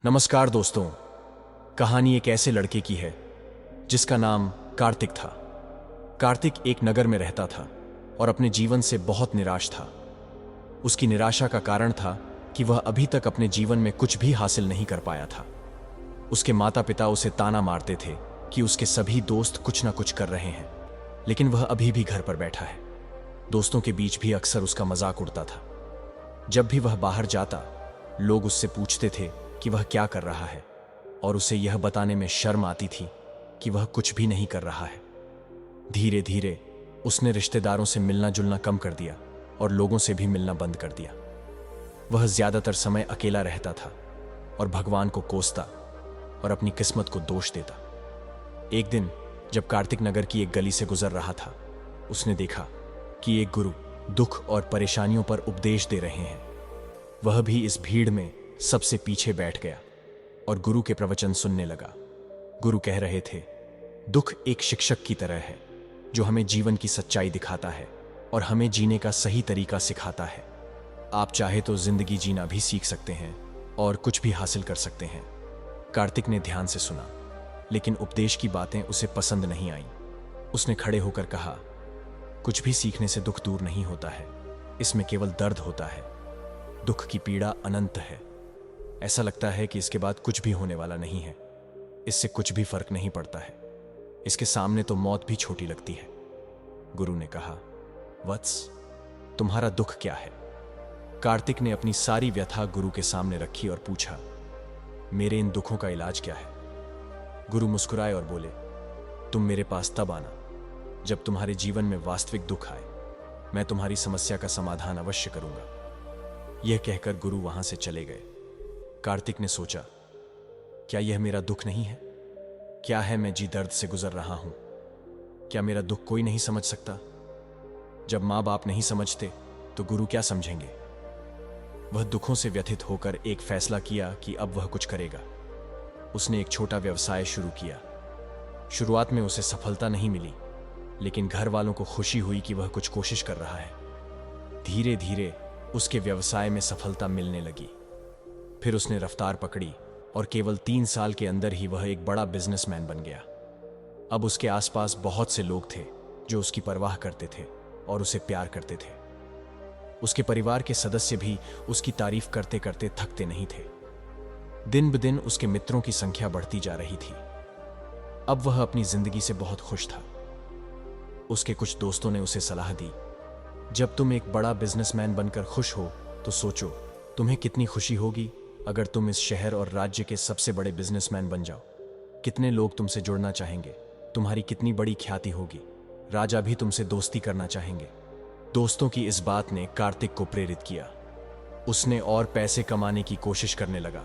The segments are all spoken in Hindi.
नमस्कार दोस्तों। कहानी एक ऐसे लड़के की है जिसका नाम कार्तिक था। कार्तिक एक नगर में रहता था और अपने जीवन से बहुत निराश था। उसकी निराशा का कारण था कि वह अभी तक अपने जीवन में कुछ भी हासिल नहीं कर पाया था। उसके माता पिता उसे ताना मारते थे कि उसके सभी दोस्त कुछ ना कुछ कर रहे हैं, लेकिन वह अभी भी घर पर बैठा है। दोस्तों के बीच भी अक्सर उसका मजाक उड़ता था। जब भी वह बाहर जाता, लोग उससे पूछते थे कि वह क्या कर रहा है, और उसे यह बताने में शर्म आती थी कि वह कुछ भी नहीं कर रहा है। धीरे धीरे उसने रिश्तेदारों से मिलना जुलना कम कर दिया और लोगों से भी मिलना बंद कर दिया। वह ज्यादातर समय अकेला रहता था और भगवान को कोसता और अपनी किस्मत को दोष देता। एक दिन जब कार्तिक नगर की एक गली से गुजर रहा था, उसने देखा कि एक गुरु दुख और परेशानियों पर उपदेश दे रहे हैं। वह भी इस भीड़ में सबसे पीछे बैठ गया और गुरु के प्रवचन सुनने लगा। गुरु कह रहे थे, दुख एक शिक्षक की तरह है जो हमें जीवन की सच्चाई दिखाता है और हमें जीने का सही तरीका सिखाता है। आप चाहे तो जिंदगी जीना भी सीख सकते हैं और कुछ भी हासिल कर सकते हैं। कार्तिक ने ध्यान से सुना, लेकिन उपदेश की बातें उसे पसंद नहीं आईं। उसने खड़े होकर कहा, कुछ भी सीखने से दुख दूर नहीं होता है, इसमें केवल दर्द होता है। दुख की पीड़ा अनंत है। ऐसा लगता है कि इसके बाद कुछ भी होने वाला नहीं है। इससे कुछ भी फर्क नहीं पड़ता है। इसके सामने तो मौत भी छोटी लगती है। गुरु ने कहा, वत्स, तुम्हारा दुख क्या है? कार्तिक ने अपनी सारी व्यथा गुरु के सामने रखी और पूछा, मेरे इन दुखों का इलाज क्या है? गुरु मुस्कुराए और बोले, तुम मेरे पास तब आना जब तुम्हारे जीवन में वास्तविक दुख आए। मैं तुम्हारी समस्या का समाधान अवश्य करूंगा। यह कहकर गुरु वहां से चले गए। कार्तिक ने सोचा, क्या यह मेरा दुख नहीं है? क्या है मैं जी दर्द से गुजर रहा हूं? क्या मेरा दुख कोई नहीं समझ सकता? जब मां बाप नहीं समझते तो गुरु क्या समझेंगे? वह दुखों से व्यथित होकर एक फैसला किया कि अब वह कुछ करेगा। उसने एक छोटा व्यवसाय शुरू किया। शुरुआत में उसे सफलता नहीं मिली, लेकिन घर वालों को खुशी हुई कि वह कुछ कोशिश कर रहा है। धीरे धीरे उसके व्यवसाय में सफलता मिलने लगी। फिर उसने रफ्तार पकड़ी और केवल 3 साल के अंदर ही वह एक बड़ा बिजनेसमैन बन गया। अब उसके आसपास बहुत से लोग थे जो उसकी परवाह करते थे और उसे प्यार करते थे। उसके परिवार के सदस्य भी उसकी तारीफ करते करते थकते नहीं थे। दिन ब दिन उसके मित्रों की संख्या बढ़ती जा रही थी। अब वह अपनी जिंदगी से बहुत खुश था। उसके कुछ दोस्तों ने उसे सलाह दी, जब तुम एक बड़ा बिजनेसमैन बनकर खुश हो तो सोचो तुम्हें कितनी खुशी होगी अगर तुम इस शहर और राज्य के सबसे बड़े बिजनेसमैन बन जाओ। कितने लोग तुमसे जुड़ना चाहेंगे, तुम्हारी कितनी बड़ी ख्याति होगी। राजा भी तुमसे दोस्ती करना चाहेंगे। दोस्तों की इस बात ने कार्तिक को प्रेरित किया। उसने और पैसे कमाने की कोशिश करने लगा,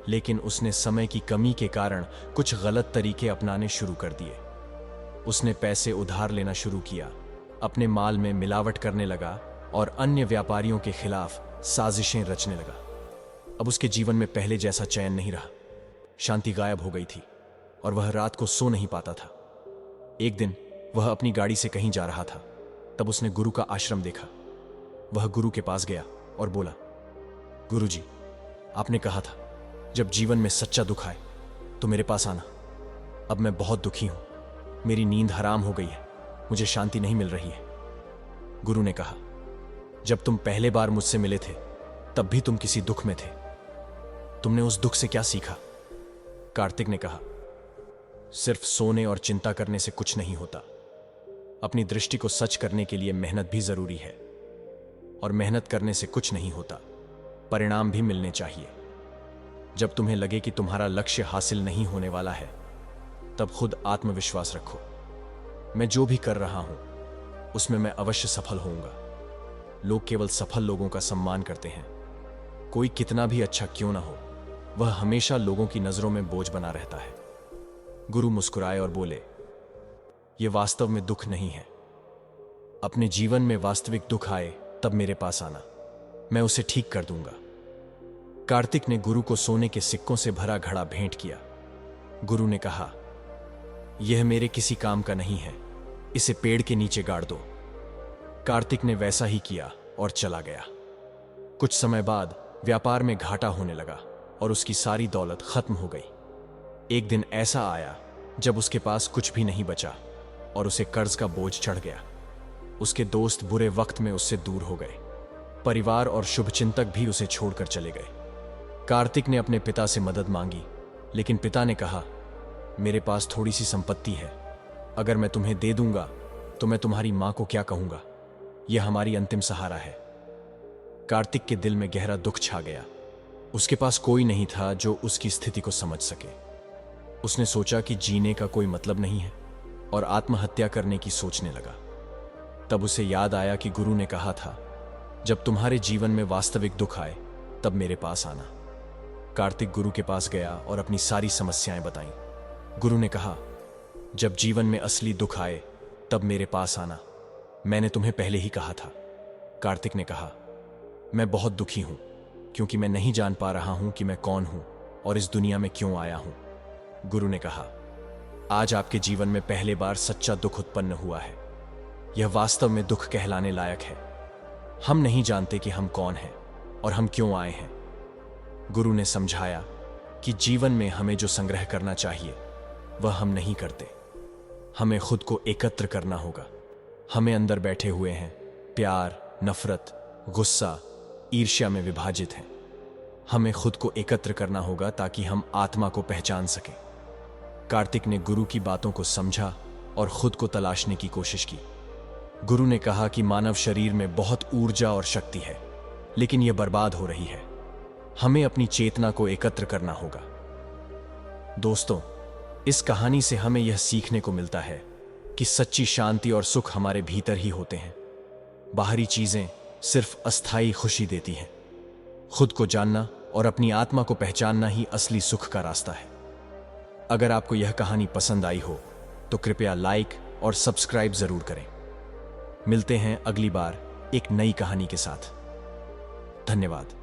लेकिन उसने समय की कमी के कारण कुछ गलत तरीके अपनाने शुरू कर दिए। उसने पैसे उधार लेना शुरू किया, अपने माल में मिलावट करने लगा और अन्य व्यापारियों के खिलाफ साजिशें रचने लगा। अब उसके जीवन में पहले जैसा चैन नहीं रहा। शांति गायब हो गई थी और वह रात को सो नहीं पाता था। एक दिन वह अपनी गाड़ी से कहीं जा रहा था, तब उसने गुरु का आश्रम देखा। वह गुरु के पास गया और बोला, गुरुजी, आपने कहा था जब जीवन में सच्चा दुख आए तो मेरे पास आना। अब मैं बहुत दुखी हूं, मेरी नींद हराम हो गई है, मुझे शांति नहीं मिल रही है। गुरु ने कहा, जब तुम पहले बार मुझसे मिले थे तब भी तुम किसी दुख में थे। तुमने उस दुख से क्या सीखा? कार्तिक ने कहा, सिर्फ सोने और चिंता करने से कुछ नहीं होता। अपनी दृष्टि को सच करने के लिए मेहनत भी जरूरी है, और मेहनत करने से कुछ नहीं होता, परिणाम भी मिलने चाहिए। जब तुम्हें लगे कि तुम्हारा लक्ष्य हासिल नहीं होने वाला है, तब खुद आत्मविश्वास रखो। मैं जो भी कर रहा हूं उसमें मैं अवश्य सफल होऊंगा। लोग केवल सफल लोगों का सम्मान करते हैं। कोई कितना भी अच्छा क्यों ना हो, वह हमेशा लोगों की नजरों में बोझ बना रहता है। गुरु मुस्कुराए और बोले, यह वास्तव में दुख नहीं है। अपने जीवन में वास्तविक दुख आए तब मेरे पास आना, मैं उसे ठीक कर दूंगा। कार्तिक ने गुरु को सोने के सिक्कों से भरा घड़ा भेंट किया। गुरु ने कहा, यह मेरे किसी काम का नहीं है, इसे पेड़ के नीचे गाड़ दो। कार्तिक ने वैसा ही किया और चला गया। कुछ समय बाद व्यापार में घाटा होने लगा और उसकी सारी दौलत खत्म हो गई। एक दिन ऐसा आया जब उसके पास कुछ भी नहीं बचा और उसे कर्ज का बोझ चढ़ गया। उसके दोस्त बुरे वक्त में उससे दूर हो गए। परिवार और शुभचिंतक भी उसे छोड़कर चले गए। कार्तिक ने अपने पिता से मदद मांगी, लेकिन पिता ने कहा, मेरे पास थोड़ी सी संपत्ति है, अगर मैं तुम्हें दे दूंगा तो मैं तुम्हारी मां को क्या कहूंगा? यह हमारी अंतिम सहारा है। कार्तिक के दिल में गहरा दुख छा गया। उसके पास कोई नहीं था जो उसकी स्थिति को समझ सके। उसने सोचा कि जीने का कोई मतलब नहीं है और आत्महत्या करने की सोचने लगा। तब उसे याद आया कि गुरु ने कहा था, जब तुम्हारे जीवन में वास्तविक दुख आए तब मेरे पास आना। कार्तिक गुरु के पास गया और अपनी सारी समस्याएं बताईं। गुरु ने कहा, जब जीवन में असली दुख आए तब मेरे पास आना, मैंने तुम्हें पहले ही कहा था। कार्तिक ने कहा, मैं बहुत दुखी हूं क्योंकि मैं नहीं जान पा रहा हूं कि मैं कौन हूं और इस दुनिया में क्यों आया हूं। गुरु ने कहा, आज आपके जीवन में पहले बार सच्चा दुख उत्पन्न हुआ है। यह वास्तव में दुख कहलाने लायक है। हम नहीं जानते कि हम कौन हैं और हम क्यों आए हैं। गुरु ने समझाया कि जीवन में हमें जो संग्रह करना चाहिए वह हम नहीं करते। हमें खुद को एकत्र करना होगा। हमें अंदर बैठे हुए हैं प्यार, नफरत, गुस्सा, ईर्ष्या में विभाजित हैं। हमें खुद को एकत्र करना होगा ताकि हम आत्मा को पहचान सकें। कार्तिक ने गुरु की बातों को समझा और खुद को तलाशने की कोशिश की। गुरु ने कहा कि मानव शरीर में बहुत ऊर्जा और शक्ति है, लेकिन यह बर्बाद हो रही है। हमें अपनी चेतना को एकत्र करना होगा। दोस्तों, इस कहानी से हमें यह सीखने को मिलता है कि सच्ची शांति और सुख हमारे भीतर ही होते हैं। बाहरी चीजें सिर्फ अस्थायी खुशी देती हैं। खुद को जानना और अपनी आत्मा को पहचानना ही असली सुख का रास्ता है। अगर आपको यह कहानी पसंद आई हो तो कृपया लाइक और सब्सक्राइब जरूर करें। मिलते हैं अगली बार एक नई कहानी के साथ। धन्यवाद।